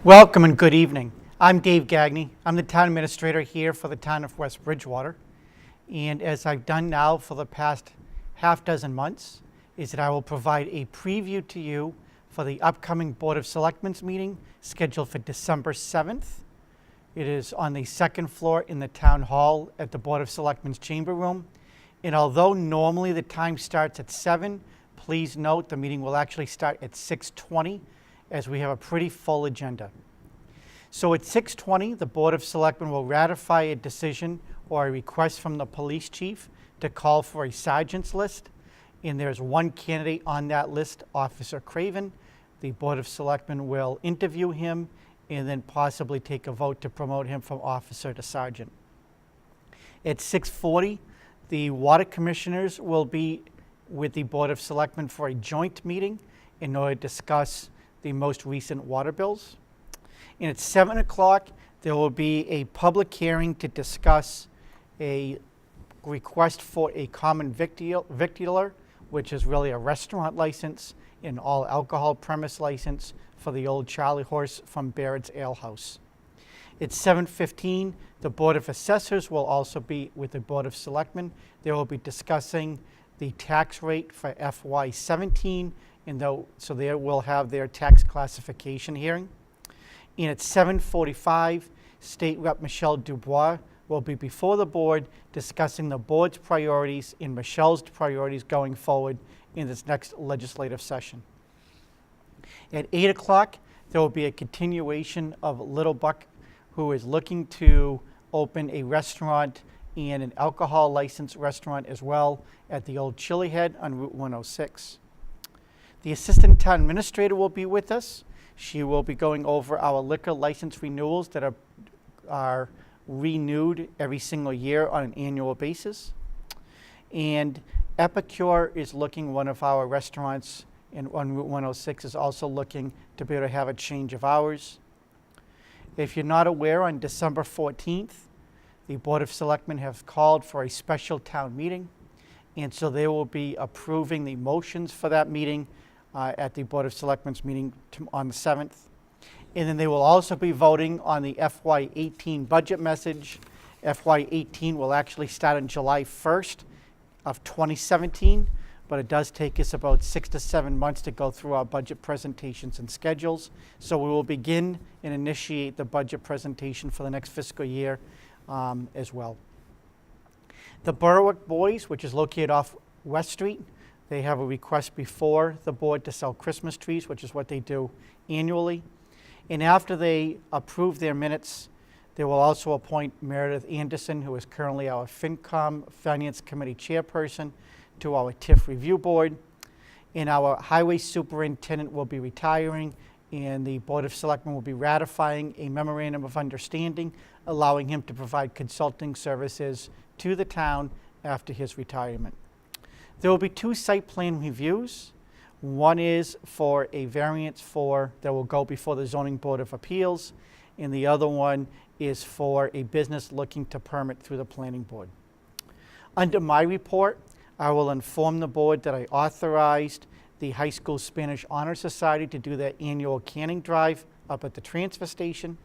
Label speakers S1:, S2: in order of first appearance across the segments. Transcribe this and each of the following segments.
S1: Welcome and good evening. I'm Dave Gagne. I'm the town administrator here for the town of West Bridgewater. And as I've done now for the past half dozen months, is that I will provide a preview to you for the upcoming Board of Selectmen's meeting scheduled for December 7th. It is on the second floor in the town hall at the Board of Selectmen's chamber room. And although normally the time starts at 7, please note the meeting will actually start at 6:20 as we have a pretty full agenda. So at 6:20, the Board of Selectmen will ratify a decision or a request from the police chief to call for a sergeant's list. And there's one candidate on that list, Officer Craven. The Board of Selectmen will interview him and then possibly take a vote to promote him from officer to sergeant. At 6:40, the water commissioners will be with the Board of Selectmen for a joint meeting in order to discuss the most recent water bills. And at 7 o'clock, there will be a public hearing to discuss a request for a common victualler, which is really a restaurant license, an all alcohol premise license for the old Charlie Horse from Barrett's Ale House. At 7:15, the Board of Assessors will also be with the Board of Selectmen. They will be discussing the tax rate for FY17, so they will have their tax classification hearing. And at 7:45, State Rep Michelle Dubois will be before the board discussing the board's priorities and Michelle's priorities going forward in this next legislative session. At 8 o'clock, there will be a continuation of Little Buck, who is looking to open a restaurant and an alcohol licensed restaurant as well at the old Chili Head on Route 106. The Assistant Town Administrator will be with us. She will be going over our liquor license renewals that are renewed every single year on an annual basis. And Epicure is looking, one of our restaurants on Route 106 is also looking to be able to have a change of hours. If you're not aware, on December 14th, the Board of Selectmen have called for a special town meeting. And so they will be approving the motions for that meeting at the Board of Selectmen's meeting on the 7th. And then they will also be voting on the FY18 budget message. FY18 will actually start on July 1st of 2017, but it does take us about 6 to 7 months to go through our budget presentations and schedules. So we will begin and initiate the budget presentation for the next fiscal year as well. The Berwick Boys, which is located off West Street, they have a request before the board to sell Christmas trees, which is what they do annually. And after they approve their minutes, they will also appoint Meredith Anderson, who is currently our FinCom Finance Committee Chairperson, to our TIF Review Board. And our Highway Superintendent will be retiring, and the Board of Selectmen will be ratifying a memorandum of understanding, allowing him to provide consulting services to the town after his retirement. There will be 2 site plan reviews. One is for a variance that will go before the Zoning Board of Appeals, and the other one is for a business looking to permit through the Planning Board. Under my report, I will inform the board that I authorized the High School Spanish Honor Society to do their annual canning drive up at the transfer station,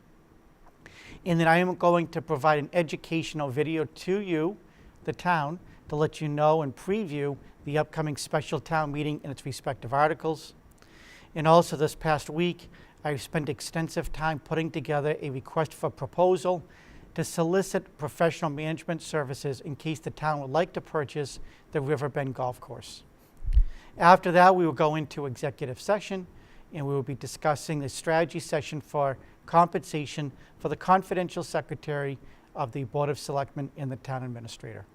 S1: and that I am going to provide an educational video to you, the town, to let you know and preview the upcoming special town meeting and its respective articles. And also this past week, I've spent extensive time putting together a request for proposal to solicit professional management services in case the town would like to purchase the Riverbend Golf Course. After that, we will go into executive session, and we will be discussing the strategy session for compensation for the confidential secretary of the Board of Selectmen and the town administrator.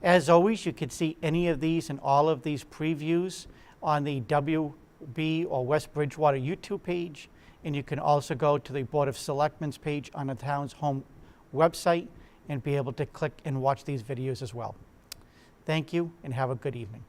S1: As always, you can see any of these and all of these previews on the WB or West Bridgewater YouTube page, and you can also go to the Board of Selectmen's page on the town's home website and be able to click and watch these videos as well. Thank you and have a good evening.